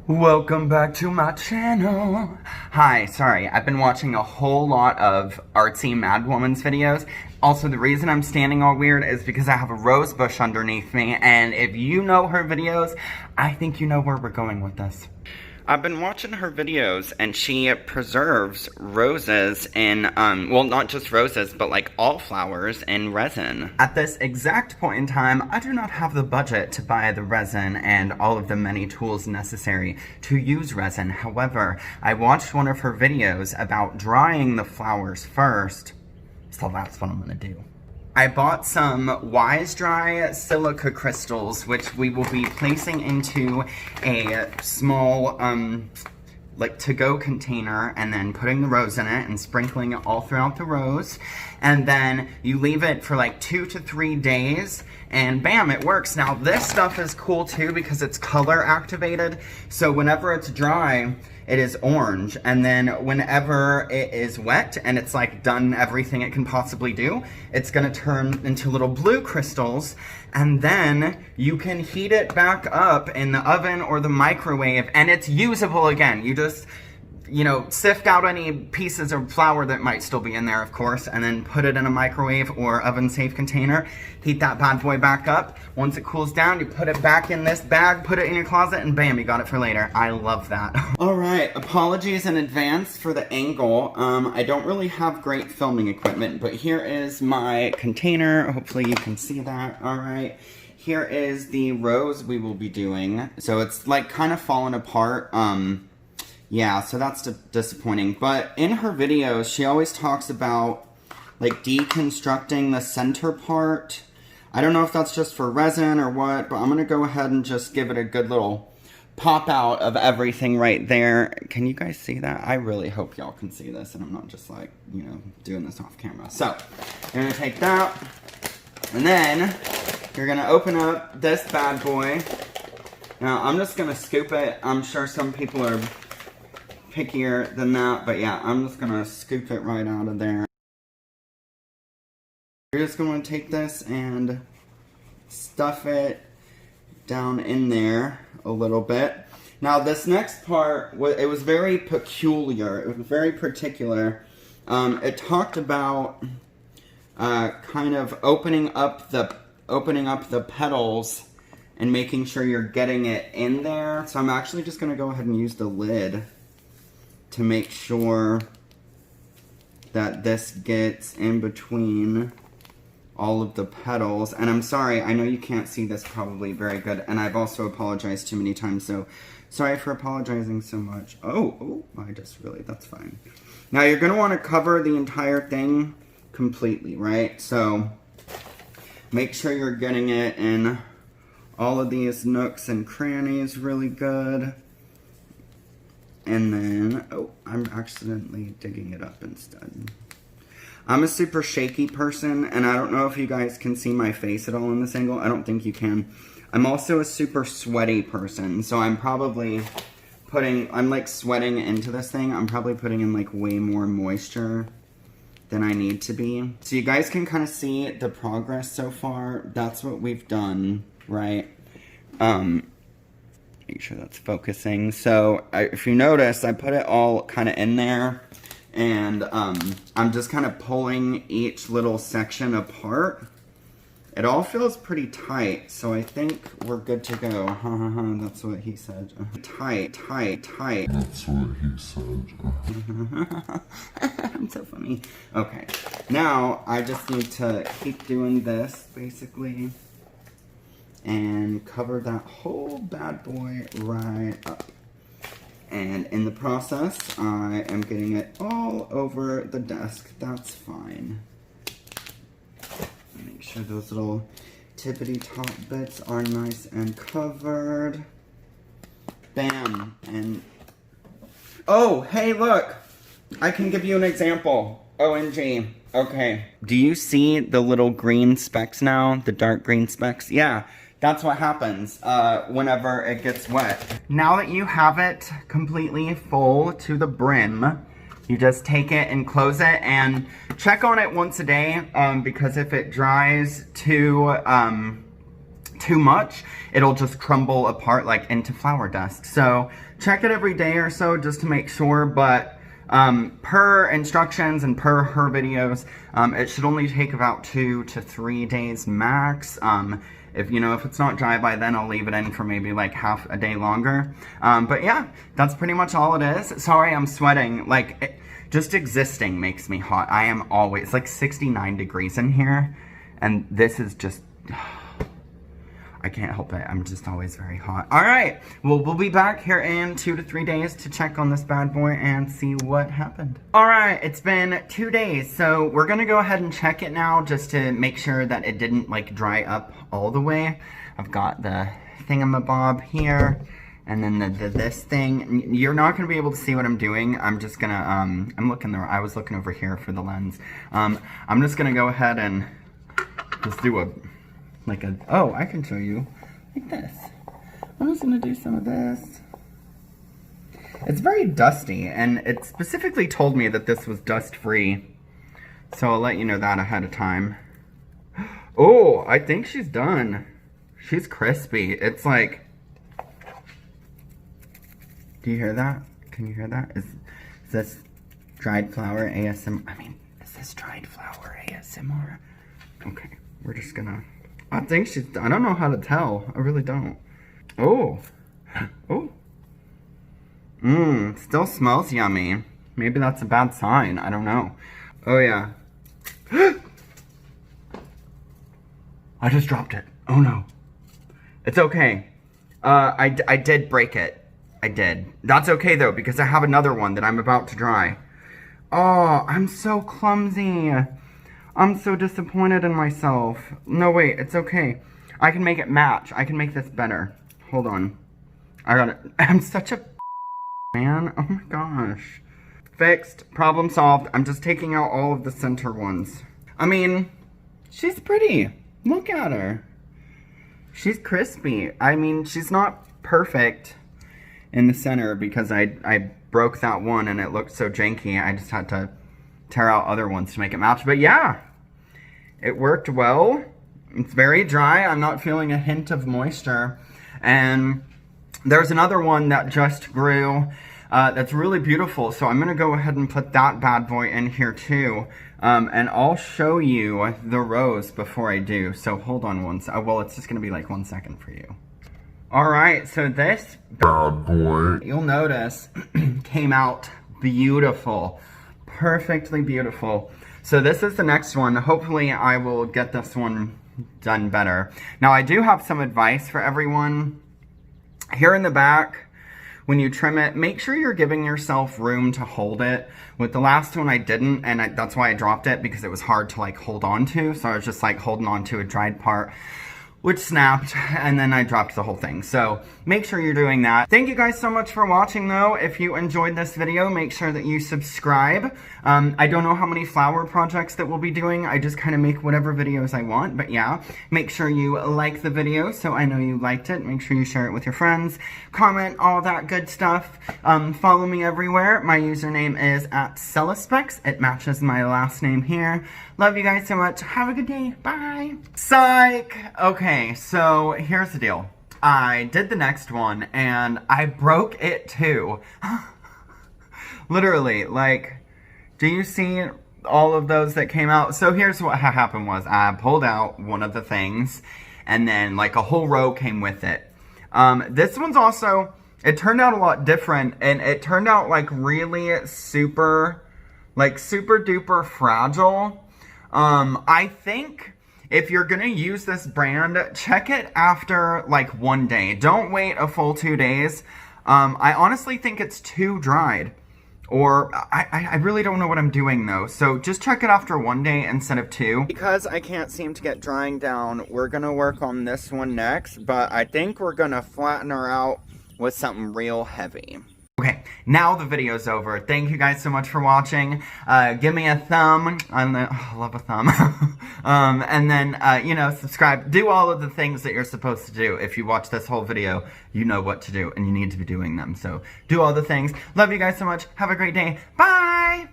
Welcome back to my channel. Hi, sorry, I've been watching a whole lot of ArtsyMadWoman's videos. Also, the reason I'm standing all weird is because I have a rose bush underneath me, and if you know her videos, I think you know where we're going with this. I've been watching her videos, and she preserves roses in, well, not just roses, but like all flowers in resin. At this exact point in time, I do not have the budget to buy the resin and all of the many tools necessary to use resin. However, I watched one of her videos about drying the flowers first, so that's what I'm gonna do. I bought some Wise Dry silica crystals, which we will be placing into a small, like to-go container, and then putting the rose in it and sprinkling it all throughout the rose. And then you leave it for like 2 to 3 days, and bam, it works. Now this stuff is cool too because it's color activated, so whenever it's dry, it is orange, and then whenever it is wet and it's like done everything it can possibly do, it's gonna turn into little blue crystals, and then you can heat it back up in the oven or the microwave, and it's usable again. You just, you know, sift out any pieces of flour that might still be in there, of course, and then put it in a microwave or oven-safe container. Heat that bad boy back up. Once it cools down, you put it back in this bag, put it in your closet, and bam, you got it for later. I love that. Alright, apologies in advance for the angle. I don't really have great filming equipment, but here is my container. Hopefully you can see that. Alright, here is the rose we will be doing. So it's like kind of fallen apart. Yeah, so that's disappointing. But in her videos, she always talks about like deconstructing the center part. I don't know if that's just for resin or what, but I'm gonna go ahead and just give it a good little pop out of everything right there. Can you guys see that? I really hope y'all can see this and I'm not just like, you know, doing this off camera. So, you're gonna take that, and then you're gonna open up this bad boy. Now, I'm just gonna scoop it. I'm sure some people are pickier than that, but yeah, I'm just gonna scoop it right out of there. You're just gonna take this and stuff it down in there a little bit. Now this next part, it was very peculiar, it was very particular. It talked about kind of opening up the petals and making sure you're getting it in there. So I'm actually just gonna go ahead and use the lid to make sure that this gets in between all of the petals. And I'm sorry, I know you can't see this probably very good, and I've also apologized too many times, so sorry for apologizing so much. Oh, that's fine. Now you're gonna wanna cover the entire thing completely, right? So make sure you're getting it in all of these nooks and crannies really good. And then, oh, I'm accidentally digging it up instead. I'm a super shaky person, and I don't know if you guys can see my face at all in this angle. I don't think you can. I'm also a super sweaty person, so I'm probably I'm like sweating into this thing. I'm probably putting in like way more moisture than I need to be. So you guys can kind of see the progress so far. That's what we've done, right? Make sure that's focusing. So if you notice, I put it all kind of in there, and I'm just kind of pulling each little section apart. It all feels pretty tight, so I think we're good to go. That's what he said. Tight. That's what he said. I'm so funny. Okay, now I just need to keep doing this, basically, and cover that whole bad boy right up. And in the process, I am getting it all over the desk. That's fine. Make sure those little tippity top bits are nice and covered. Bam. And oh, hey, look! I can give you an example. OMG. Okay. Do you see the little green specks now? The dark green specks? Yeah. That's what happens whenever it gets wet. Now that you have it completely full to the brim, you just take it and close it and check on it once a day, because if it dries too too much, it'll just crumble apart like into flour dust. So check it every day or so just to make sure, but per instructions and per her videos, it should only take about 2 to 3 days max. If it's not dry by then, I'll leave it in for maybe like half a day longer. But yeah, that's pretty much all it is. Sorry, I'm sweating. Like, just existing makes me hot. I am always like 69 degrees in here, and this is just, I can't help it. I'm just always very hot. All right, well, we'll be back here in 2 to 3 days to check on this bad boy and see what happened. All right, it's been 2 days, so we're gonna go ahead and check it now just to make sure that it didn't like dry up all the way. I've got the thingamabob here, and then this thing. You're not gonna be able to see what I'm doing. I'm just gonna, I was looking over here for the lens. I'm just gonna go ahead and just do oh, I can show you, like this. I'm just gonna do some of this. It's very dusty, and it specifically told me that this was dust-free. So I'll let you know that ahead of time. Oh, I think she's done. She's crispy. It's like, do you hear that? Can you hear that? Is this dried flour ASMR? I mean, is this dried flour ASMR? Okay, we're just gonna, I think she's, I don't know how to tell. I really don't. Oh. Oh. Still smells yummy. Maybe that's a bad sign. I don't know. Oh, yeah. I just dropped it. Oh, no. It's okay. I did break it. I did. That's okay, though, because I have another one that I'm about to dry. Oh, I'm so clumsy. I'm so disappointed in myself. No, wait, it's okay. I can make it match. I can make this better. Hold on. I got it. I'm such a man. Oh my gosh. Fixed. Problem solved. I'm just taking out all of the center ones. I mean, she's pretty. Look at her. She's crispy. I mean, she's not perfect in the center because I broke that one and it looked so janky. I just had to tear out other ones to make it match. But yeah, it worked well. It's very dry. I'm not feeling a hint of moisture. And there's another one that just grew that's really beautiful. So I'm going to go ahead and put that bad boy in here too. And I'll show you the rose before I do. So hold on one second. Well, it's just going to be like 1 second for you. Alright, so this bad boy, you'll notice, came out beautiful. Perfectly beautiful. So this is the next one. Hopefully I will get this one done better. Now I do have some advice for everyone. Here in the back, when you trim it, make sure you're giving yourself room to hold it. With the last one I didn't, and that's why I dropped it, because it was hard to like hold on to. So I was just like holding on to a dried part, which snapped, and then I dropped the whole thing. So make sure you're doing that. Thank you guys so much for watching though. If you enjoyed this video, make sure that you subscribe. I don't know how many flower projects that we'll be doing. I just kind of make whatever videos I want, but yeah. Make sure you like the video so I know you liked it. Make sure you share it with your friends. Comment, all that good stuff. Follow me everywhere. My username is @Celispecs. It matches my last name here. Love you guys so much. Have a good day. Bye. Psych! Okay, so here's the deal. I did the next one, and I broke it too. Literally, like, do you see all of those that came out? So here's what happened was, I pulled out one of the things, and then, like, a whole row came with it. This one's also, it turned out a lot different, and it turned out, like, really super duper fragile. I think if you're gonna use this brand, check it after like 1 day. Don't wait a full 2 days. I honestly think it's too dried. Or, I really don't know what I'm doing though. So just check it after 1 day instead of 2. Because I can't seem to get drying down, we're gonna work on this one next. But I think we're gonna flatten her out with something real heavy. Okay, now the video's over. Thank you guys so much for watching. Give me a thumb. I love a thumb. And then, you know, subscribe. Do all of the things that you're supposed to do. If you watch this whole video, you know what to do, and you need to be doing them. So, do all the things. Love you guys so much. Have a great day. Bye!